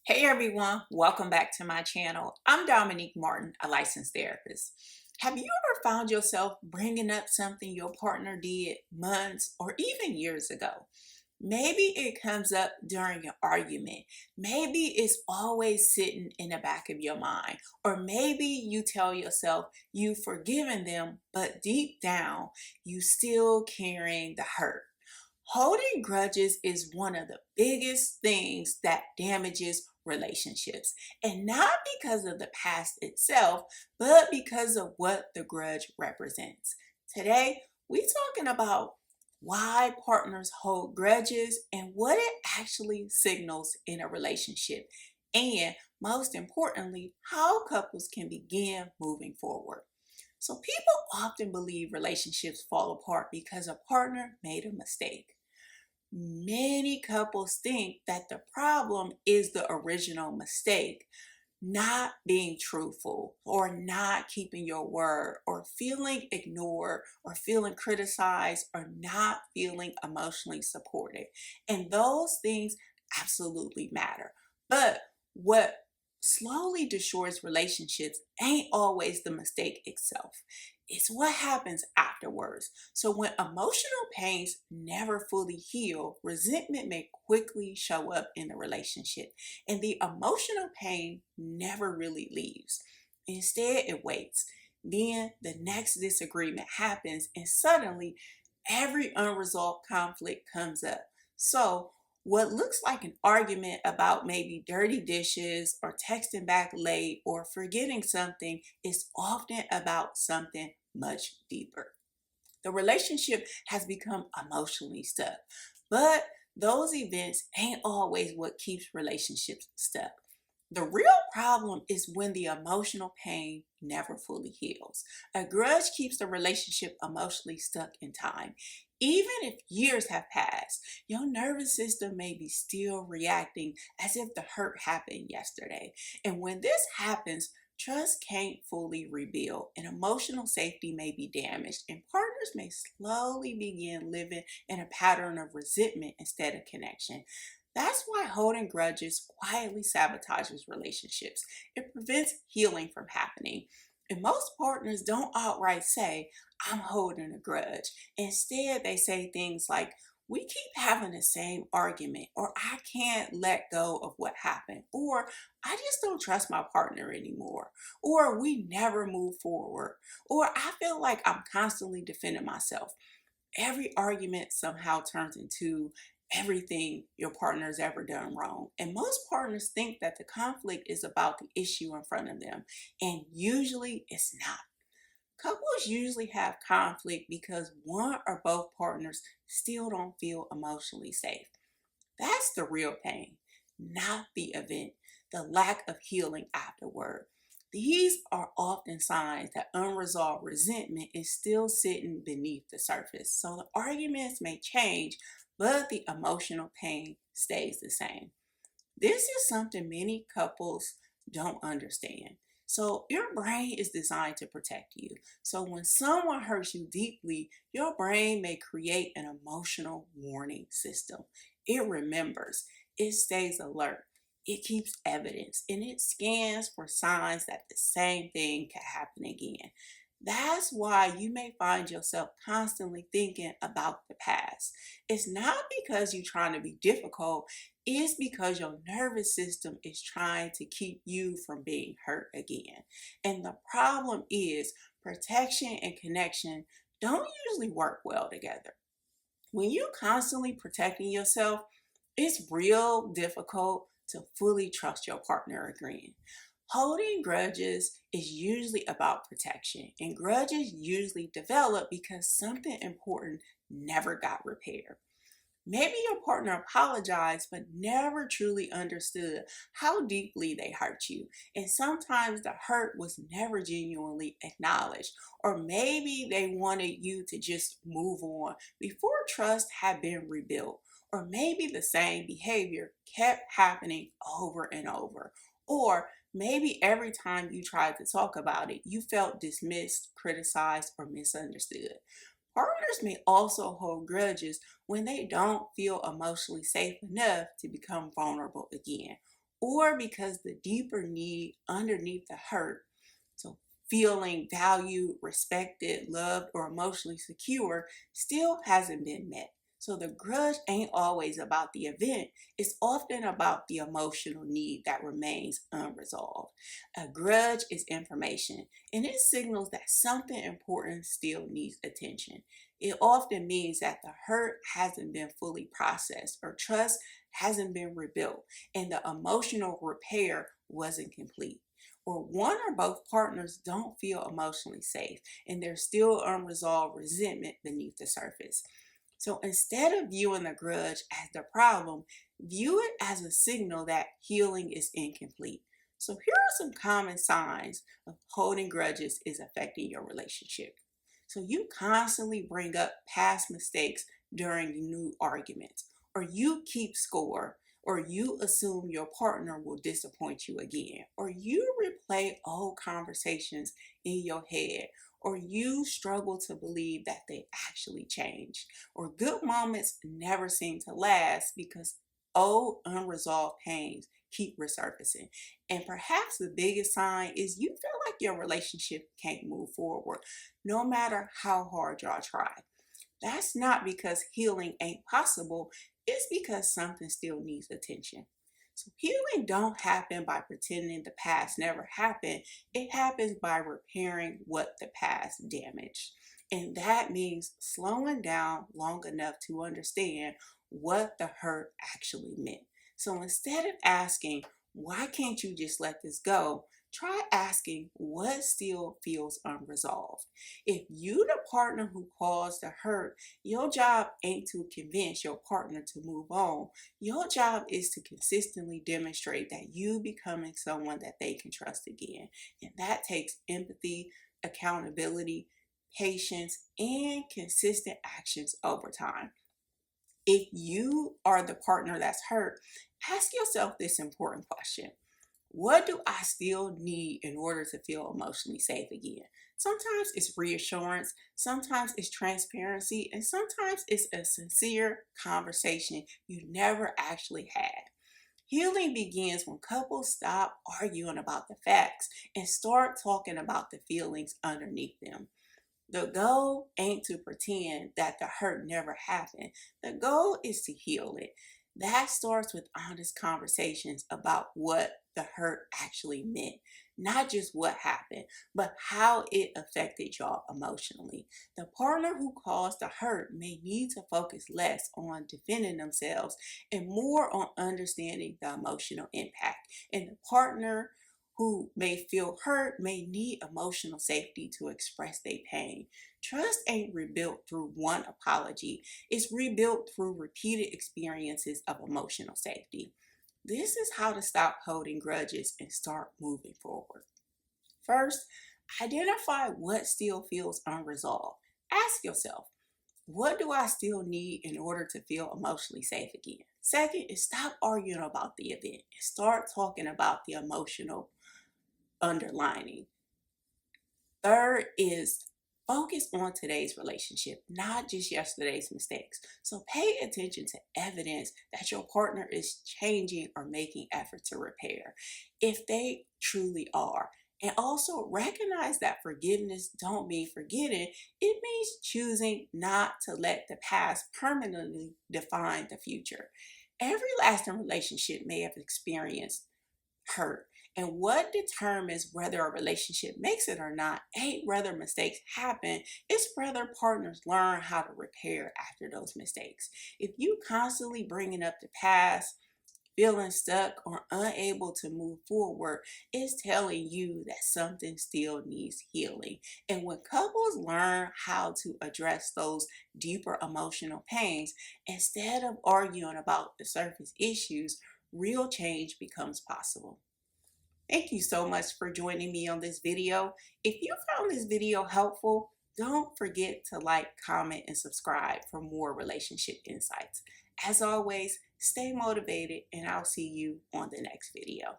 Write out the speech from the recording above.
Hey everyone, welcome back to my channel. I'm Dominique Martin, a licensed therapist. Have you ever found yourself bringing up something your partner did months or even years ago? Maybe it comes up during an argument. Maybe it's always sitting in the back of your mind. Or maybe you tell yourself you've forgiven them, but deep down, you still carrying the hurt. Holding grudges is one of the biggest things that damages relationships. And not because of the past itself, but because of what the grudge represents. Today, we're talking about why partners hold grudges and what it actually signals in a relationship. And most importantly, how couples can begin moving forward. So, people often believe relationships fall apart because a partner made a mistake. Many couples think that the problem is the original mistake, not being truthful or not keeping your word or feeling ignored or feeling criticized or not feeling emotionally supported. And those things absolutely matter. But what slowly destroys relationships ain't always the mistake itself. It's what happens afterwards. So when emotional pains never fully heal, resentment may quickly show up in the relationship, and the emotional pain never really leaves. Instead, it waits. Then the next disagreement happens, and suddenly every unresolved conflict comes up. So, what looks like an argument about maybe dirty dishes or texting back late or forgetting something is often about something much deeper. The relationship has become emotionally stuck, but those events ain't always what keeps relationships stuck. The real problem is when the emotional pain never fully heals. A grudge keeps the relationship emotionally stuck in time. Even if years have passed, your nervous system may be still reacting as if the hurt happened yesterday. And when this happens, trust can't fully rebuild, and emotional safety may be damaged, and partners may slowly begin living in a pattern of resentment instead of connection. That's why holding grudges quietly sabotages relationships. It prevents healing from happening. And most partners don't outright say, I'm holding a grudge. Instead, they say things like, we keep having the same argument, or I can't let go of what happened, or I just don't trust my partner anymore, or we never move forward, or I feel like I'm constantly defending myself. Every argument somehow turns into everything your partner has ever done wrong. And most partners think that the conflict is about the issue in front of them, and usually it's not. Couples usually have conflict because one or both partners still don't feel emotionally safe. That's the real pain, not the event, the lack of healing afterward. These are often signs that unresolved resentment is still sitting beneath the surface. So the arguments may change, but the emotional pain stays the same. This is something many couples don't understand. So, your brain is designed to protect you. So, when someone hurts you deeply, your brain may create an emotional warning system. It remembers, it stays alert, it keeps evidence, and it scans for signs that the same thing can happen again. That's why you may find yourself constantly thinking about the past. It's not because you're trying to be difficult, is because your nervous system is trying to keep you from being hurt again. And the problem is protection and connection don't usually work well together. When you're constantly protecting yourself, it's real difficult to fully trust your partner again. Holding grudges is usually about protection, and grudges usually develop because something important never got repaired. Maybe your partner apologized but never truly understood how deeply they hurt you. And sometimes the hurt was never genuinely acknowledged. Or maybe they wanted you to just move on before trust had been rebuilt. Or maybe the same behavior kept happening over and over. Or maybe every time you tried to talk about it, you felt dismissed, criticized, or misunderstood. Partners may also hold grudges when they don't feel emotionally safe enough to become vulnerable again, or because the deeper need underneath the hurt, so feeling valued, respected, loved, or emotionally secure, still hasn't been met. So the grudge ain't always about the event, it's often about the emotional need that remains unresolved. A grudge is information, and it signals that something important still needs attention. It often means that the hurt hasn't been fully processed or trust hasn't been rebuilt and the emotional repair wasn't complete. Or one or both partners don't feel emotionally safe and there's still unresolved resentment beneath the surface. So instead of viewing the grudge as the problem, view it as a signal that healing is incomplete. So here are some common signs of holding grudges is affecting your relationship. So you constantly bring up past mistakes during new arguments, or you keep score, or you assume your partner will disappoint you again, or you replay old conversations in your head, or you struggle to believe that they actually changed, or good moments never seem to last because old unresolved pains keep resurfacing. And perhaps the biggest sign is you feel like your relationship can't move forward, no matter how hard y'all try. That's not because healing ain't possible, it's because something still needs attention. So healing don't happen by pretending the past never happened. It happens by repairing what the past damaged. And that means slowing down long enough to understand what the hurt actually meant. So instead of asking, why can't you just let this go? Try asking what still feels unresolved. If you the partner who caused the hurt, your job ain't to convince your partner to move on. Your job is to consistently demonstrate that you becoming someone that they can trust again. And that takes empathy, accountability, patience, and consistent actions over time. If you are the partner that's hurt, ask yourself this important question. What do I still need in order to feel emotionally safe again? Sometimes it's reassurance, sometimes it's transparency, and sometimes it's a sincere conversation you never actually had. Healing begins when couples stop arguing about the facts and start talking about the feelings underneath them. The goal ain't to pretend that the hurt never happened. The goal is to heal it. That starts with honest conversations about what the hurt actually meant. Not just what happened, but how it affected y'all emotionally. The partner who caused the hurt may need to focus less on defending themselves and more on understanding the emotional impact. And the partner who may feel hurt may need emotional safety to express their pain. Trust ain't rebuilt through one apology, it's rebuilt through repeated experiences of emotional safety. This is how to stop holding grudges and start moving forward. First, identify what still feels unresolved. Ask yourself, what do I still need in order to feel emotionally safe again? Second is stop arguing about the event and start talking about the emotional underlining. Third is focus on today's relationship, not just yesterday's mistakes. So pay attention to evidence that your partner is changing or making effort to repair, if they truly are. And also recognize that forgiveness don't mean forgetting. It means choosing not to let the past permanently define the future. Every lasting relationship may have experienced hurt. And what determines whether a relationship makes it or not ain't whether mistakes happen, it's whether partners learn how to repair after those mistakes. If you constantly bringing up the past, feeling stuck or unable to move forward, it's telling you that something still needs healing. And when couples learn how to address those deeper emotional pains, instead of arguing about the surface issues, real change becomes possible. Thank you so much for joining me on this video. If you found this video helpful, don't forget to like, comment, and subscribe for more relationship insights. As always, stay motivated and I'll see you on the next video.